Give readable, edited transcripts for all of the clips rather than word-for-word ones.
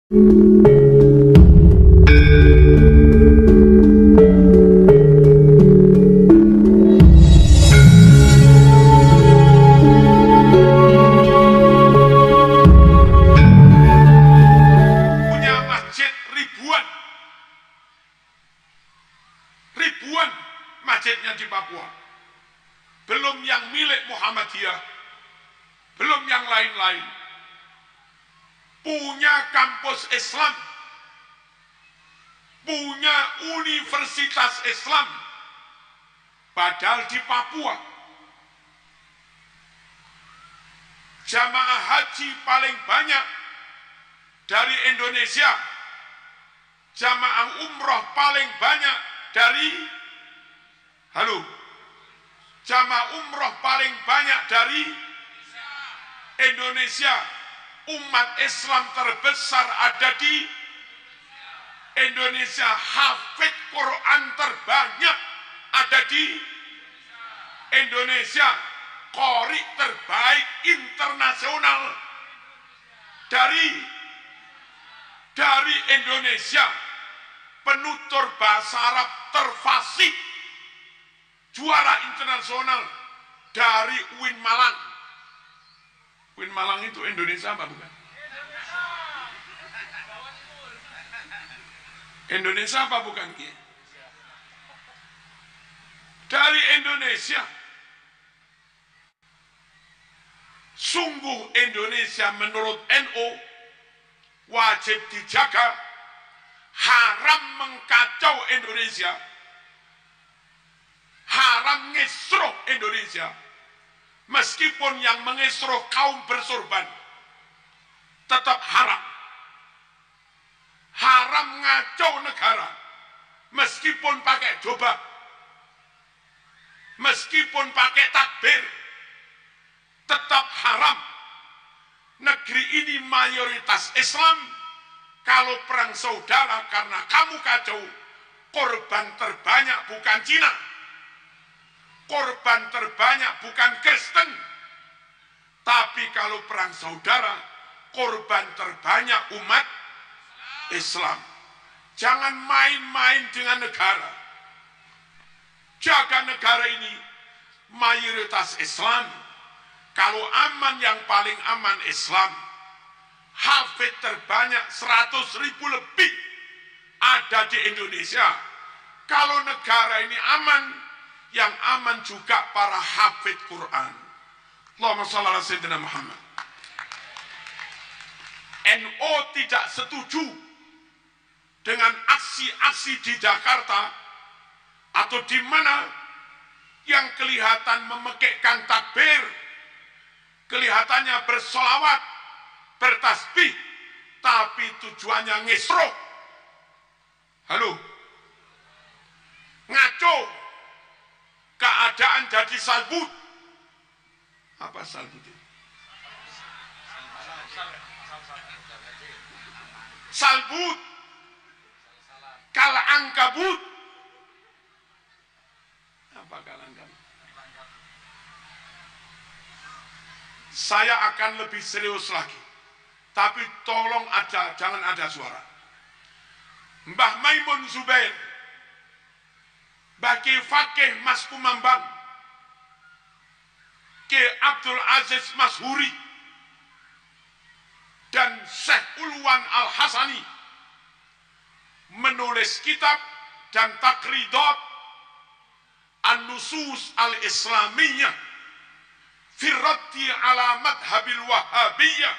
masjid ribuan masjidnya di Papua, belum yang milik Muhammadiyah, belum yang lain-lain. Punya kampus Islam, punya universitas Islam, padahal di Papua jamaah haji paling banyak dari Indonesia, jamaah umroh paling banyak dari jamaah umroh paling banyak dari Indonesia. Umat Islam terbesar ada di Indonesia. Hafid Quran terbanyak ada di Indonesia. Qori terbaik internasional dari Indonesia. Penutur bahasa Arab terfasih, juara internasional dari UIN Malang. UIN Malang itu Indonesia apa bukan? Indonesia apa bukan? Dari Indonesia. Sungguh Indonesia menurut NU wajib dijaga, haram mengkacau Indonesia, haram ngesroh Indonesia. Meskipun yang mengesroh kaum bersorban, tetap haram. Haram ngacau negara, meskipun pakai jubah, meskipun pakai takbir, tetap haram. Negeri ini mayoritas Islam. Kalau perang saudara karena kamu kacau, korban terbanyak bukan Cina, korban terbanyak bukan Kristen, tapi kalau perang saudara, korban terbanyak umat Islam. Jangan main-main dengan negara. Jaga negara ini mayoritas Islam. Kalau aman, yang paling aman Islam. Hafid terbanyak 100.000 lebih ada di Indonesia. Kalau negara ini aman, yang aman juga para hafid Quran. Allahumma shalli ala sayyidina Muhammad. NU tidak setuju dengan aksi-aksi di Jakarta atau di mana yang kelihatan memekikkan takbir, kelihatannya bersolawat, bertasbih, tapi tujuannya ngesroh. Ngaco, keadaan jadi salbut. Apa salbut itu? Salbut, kalangkabut. Apa kalangkabut? Saya akan lebih serius lagi, tapi tolong jangan ada suara. Mbah Maimun Zubair, Mbah Ki Fakih Mas Kumambang, Ki Abdul Aziz Mashuri, dan Syekh Ulwan Al-Hasani menulis kitab dan takridat An-Nusus Al-Islamiyah Firraddi ala madhabil Wahhabiyah.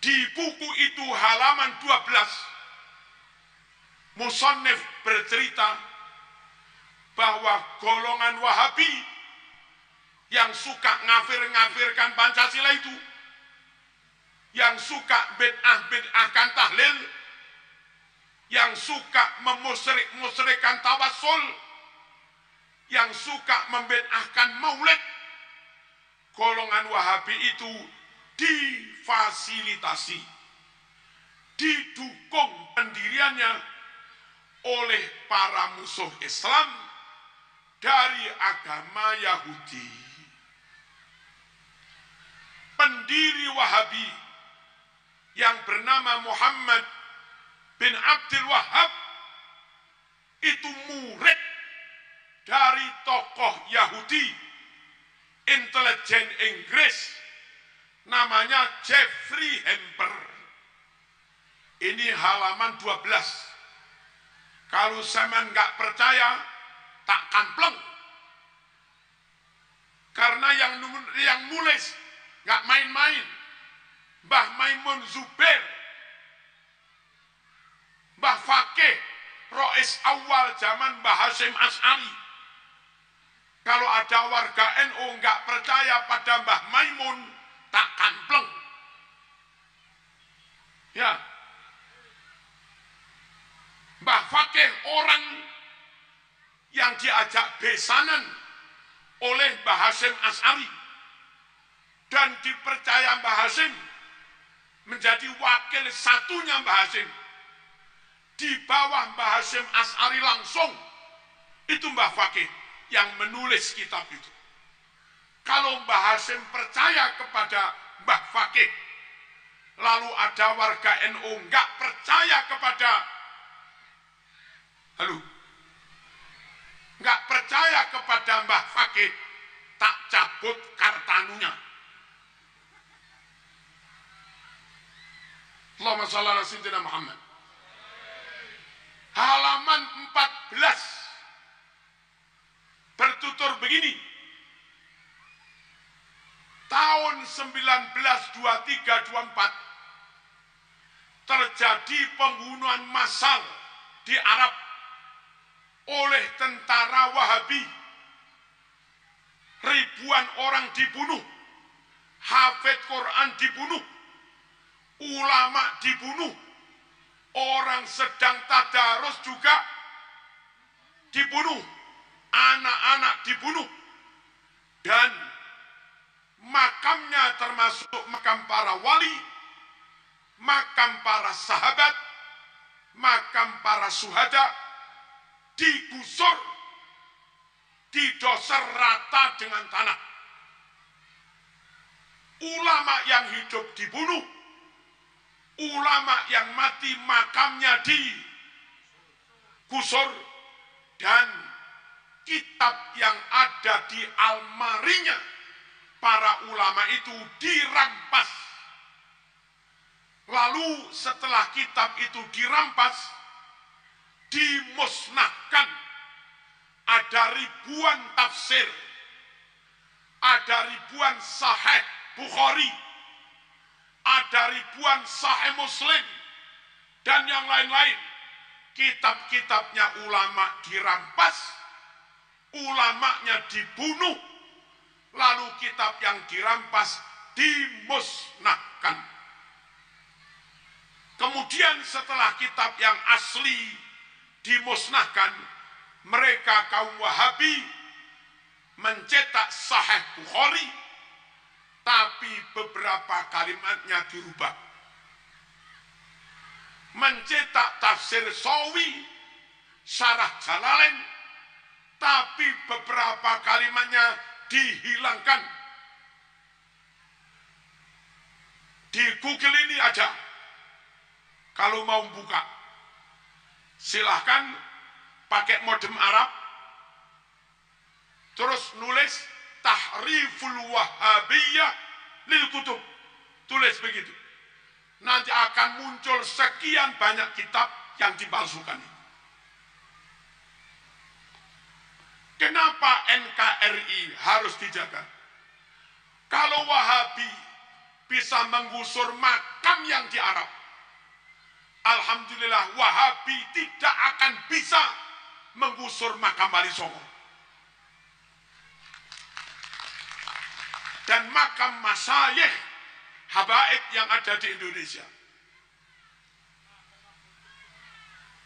Di buku itu halaman 12, musannif bercerita bahwa golongan Wahabi yang suka ngafir-ngafirkan Pancasila itu, yang suka bid'ah-bid'ahkan tahlil, yang suka memusyrik-musyrikkan tawassul, yang suka membid'ahkan maulid, golongan Wahabi itu difasilitasi, didukung pendiriannya oleh para musuh Islam dari agama Yahudi. Pendiri Wahabi yang bernama bernama Muhammad bin Abdul Wahhab itu murid dari tokoh Yahudi intelijen Inggris namanya Jeffrey Hamper. Ini halaman 12. Kalau saya nggak percaya, tak kampleng. Karena yang nulis nggak main-main. Mbah Maimun Zubair, Mbah Fakih, Rois awal zaman Mbah Hasyim Asy'ari. Kalau ada warga NU nggak percaya pada Mbah Maimun, tak kampleng. Ya, Mbah Fakih orang yang diajak besanan oleh Mbah Hasyim Asy'ari dan dipercaya Mbah Hasyim menjadi wakil satunya Mbah Hasyim. Di bawah Mbah Hasyim Asy'ari langsung itu Mbah Fakih yang menulis kitab itu. Kalau Mbah Hasyim percaya kepada Mbah Fakih, lalu ada warga NU nggak percaya kepada, nggak percaya kepada Mbah Fakih, tak cabut kartanunya. Allahumma shalli ala sayyidina Muhammad. Halaman 14 bertutur begini. Tahun 1923-24 terjadi pembunuhan massal di Arab oleh tentara Wahabi. Ribuan orang dibunuh, hafid Quran dibunuh, ulama dibunuh, orang sedang tadarus juga dibunuh, anak-anak dibunuh, dan makamnya termasuk makam para wali, makam para sahabat, makam para syuhada digusur, didosor rata dengan tanah. Ulama yang hidup dibunuh, ulama yang mati makamnya digusur, dan kitab yang ada di almarinya para ulama itu dirampas. Lalu setelah kitab itu dirampas, dimusnahkan. Ada ribuan tafsir, ada ribuan sahih Bukhari, ada ribuan sahih Muslim, dan yang lain-lain. Kitab-kitabnya ulama dirampas, ulamanya dibunuh, lalu kitab yang dirampas dimusnahkan. Kemudian setelah kitab yang asli dimusnahkan, mereka kaum Wahabi mencetak Sahih Bukhari, tapi beberapa kalimatnya dirubah. Mencetak tafsir Sawi, Syarah Jalalain, tapi beberapa kalimatnya dihilangkan. Di Google ini aja, kalau mau buka, silahkan pakai modem Arab, terus nulis Tahriful Wahhabiyah lil Kutub, tulis begitu. Nanti akan muncul sekian banyak kitab yang dipalsukan. Kenapa NKRI harus dijaga? Kalau Wahabi bisa menggusur makam yang di Arab, alhamdulillah Wahabi tidak akan bisa menggusur makam Wali Songo dan makam masyayikh habaib yang ada di Indonesia.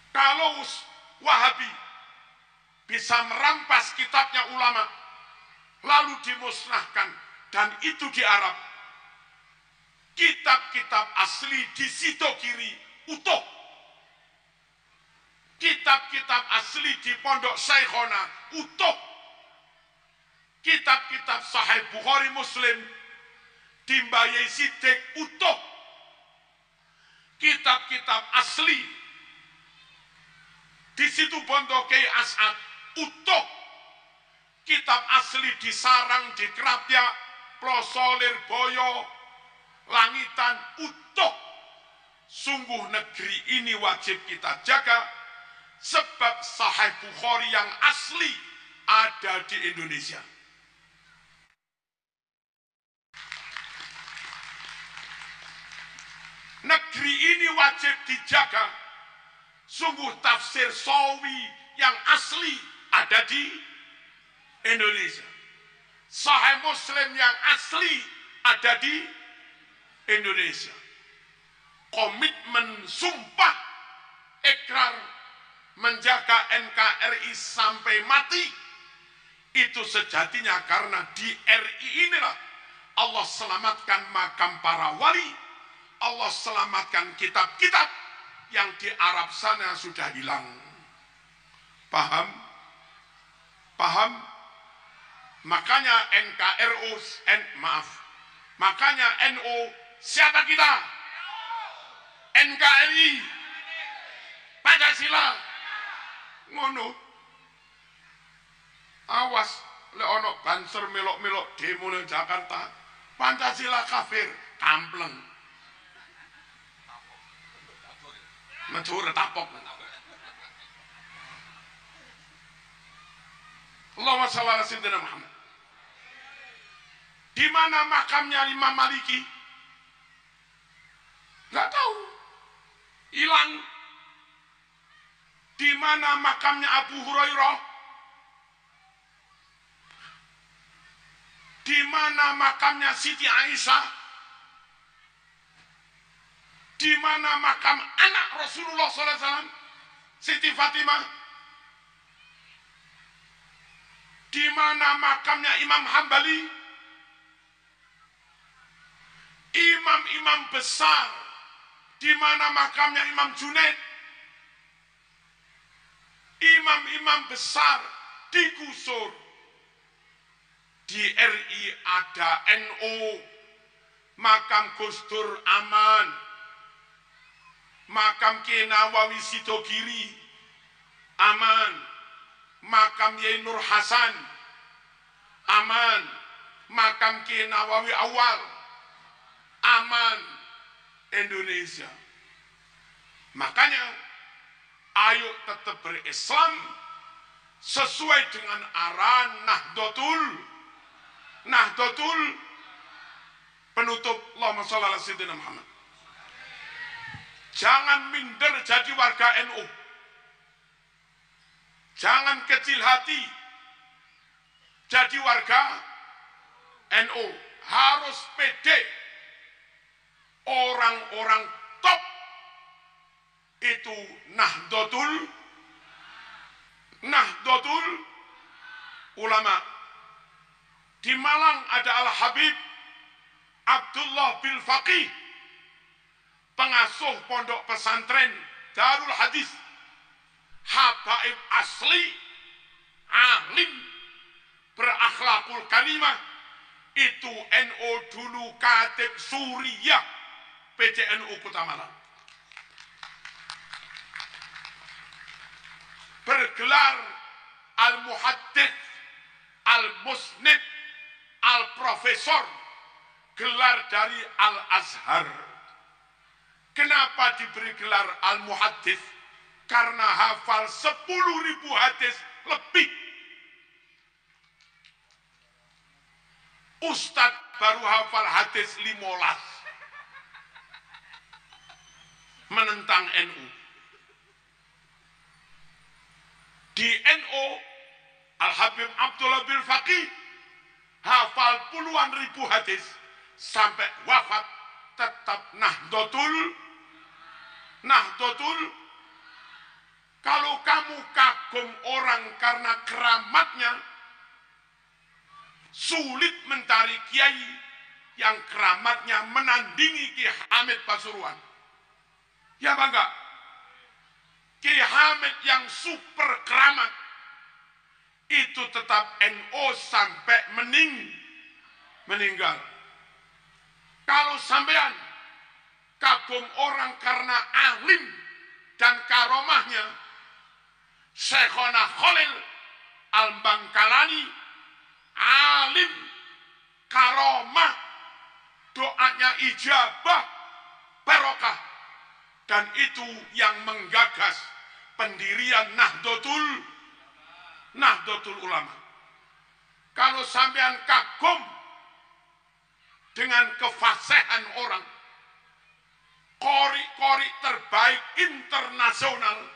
Kalau Wahabi bisa merampas kitabnya ulama lalu dimusnahkan, dan itu di Arab, kitab-kitab asli di situ kiri utuh, kitab-kitab asli di Pondok Syekhona utuh, kitab-kitab Sahih Bukhari Muslim di Mbayai Sidik utuh, kitab-kitab asli. Di situ Bondo Kiai As'ad utuh. Kitab asli disarang, dikerapya, Plosolir, Boyo, Langitan, utuh. Sungguh negeri ini wajib kita jaga, sebab Sahih Bukhari yang asli ada di Indonesia. Negeri ini wajib dijaga. Sungguh tafsir Sawi yang asli ada di Indonesia. Sahih Muslim yang asli ada di Indonesia. Komitmen sumpah ikrar menjaga NKRI sampai mati itu sejatinya karena di RI inilah Allah selamatkan makam para wali, Allah selamatkan kitab-kitab yang di Arab sana sudah hilang. Paham? Paham? Makanya makanya NU siapa kita? NKRI, Pancasila. Ngono. Awas lek ono banser melok-melok demo nang Jakarta, Pancasila kafir, kampleng. Mencur tapok. Allahumma shalli ala sayyidina Muhammad. Di mana makamnya Imam Maliki? Enggak tahu. Hilang. Di mana makamnya Abu Hurairah? Di mana makamnya Siti Aisyah? Di mana makam anak Rasulullah SAW, Siti Fatimah? Di mana makamnya Imam Hambali? Imam-imam besar. Di mana makamnya Imam Junaid? Imam-imam besar digusur. Di RI ada NU, makam Gus Dur aman, makam Kiai Nawawi Sidogiri aman, makam Yai Nur Hasan aman, makam Kiai Nawawi Awal aman. Indonesia. Makanya ayo tetap berislam sesuai dengan arahan Nahdlatul penutup. Allahumma shalli ala sayyidina Muhammad. Jangan minder jadi warga NU. Jangan kecil hati jadi warga NU. Harus pede. Orang-orang top itu Nahdlatul Ulama. Di Malang ada Al-Habib Abdullah bin Faqih, pengasuh pondok pesantren Darul Hadis, habaib asli, alim, berakhlakul karimah. Itu NU dulu Katib Suriah PCNU Kota Malang. Bergelar Al-Muhaddits, Al-Musnid, Al-Profesor, gelar dari Al-Azhar. Kenapa diberi gelar Al-Muhaddits? Karena hafal 10.000 hadis lebih. Ustadz baru hafal hadis 15 menentang NU. Di NU Al-Habib Abdullah bin Faqih hafal puluhan ribu hadis sampai wafat tetap Nahdlatul. Kalau kamu kagum orang karena keramatnya, sulit mencari kiai yang keramatnya menandingi Ki Hamid Pasuruan. Ya bangga. Ki Hamid yang super keramat itu tetap NU sampai meninggal. Kalau sampean kagum orang karena alim dan karomahnya. Syekhona Khalil Al-Bangkalani, alim, karomah, doanya ijabah, barokah. Dan itu yang menggagas pendirian Nahdlatul Ulama. Kalau sampean kagum dengan kefasihan orang, kori-kori terbaik internasional,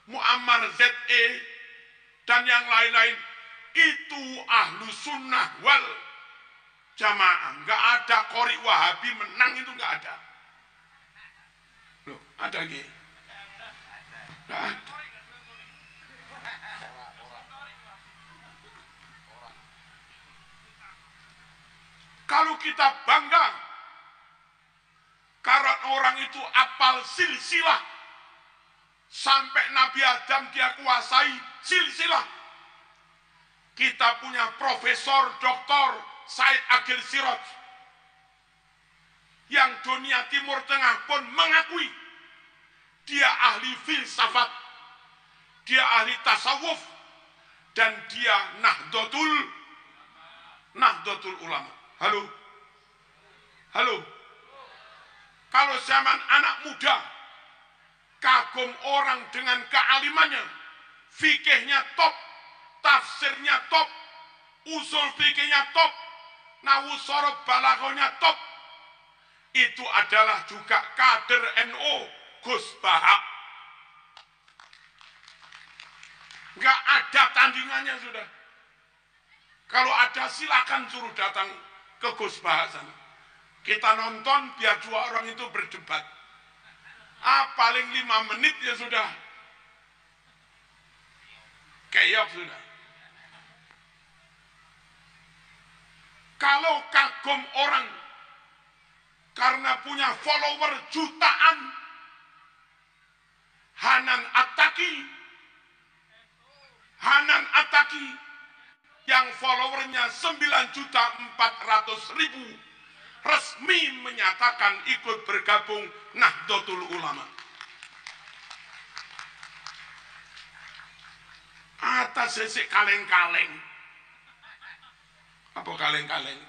Muammar Z.E. dan yang lain-lain, itu ahlu sunnah wal jamaah. Nggak ada kori wahabi menang, itu nggak ada. Loh, ada lagi? Nggak ada. Kalau kita bangga karena orang itu apal silsilah, sampai Nabi Adam dia kuasai silsilah. Kita punya Profesor Dr. Said Agil Siraj yang dunia Timur Tengah pun mengakui dia ahli filsafat, dia ahli tasawuf, dan dia Nahdlatul Ulama. Halo? Halo? Kalau zaman anak muda kagum orang dengan kealimannya, fikihnya top, tafsirnya top, usul fikihnya top, nahwu sorof balaghahnya top, itu adalah juga kader NU Gus Baha. Nggak ada tandingannya sudah. Kalau ada silakan suruh datang ke Gus Baha sana. Kita nonton biar dua orang itu berdebat. Paling 5 menit ya sudah. Keok sudah. Kalau kagum orang karena punya follower jutaan, Hanan Attaqi yang followernya 9.400.000 resmi menyatakan ikut bergabung Nahdlatul Ulama. Atas sisi kaleng-kaleng. Apa kaleng-kaleng?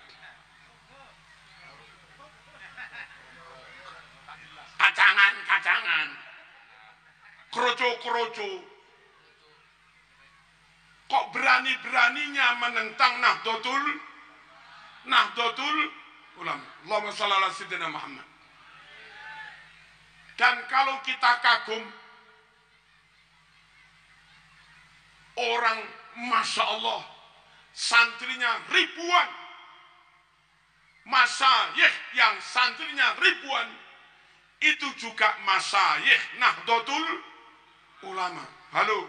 Kacangan. Kroco. Kok berani-beraninya menentang Nahdlatul Ulama. Allahumma shalli ala sayyidina Muhammad. Dan kalau kita kagum orang, Masya Allah, santrinya ribuan, masyayikh yang santrinya ribuan, itu juga masyayikh Nahdlatul Ulama. Halo?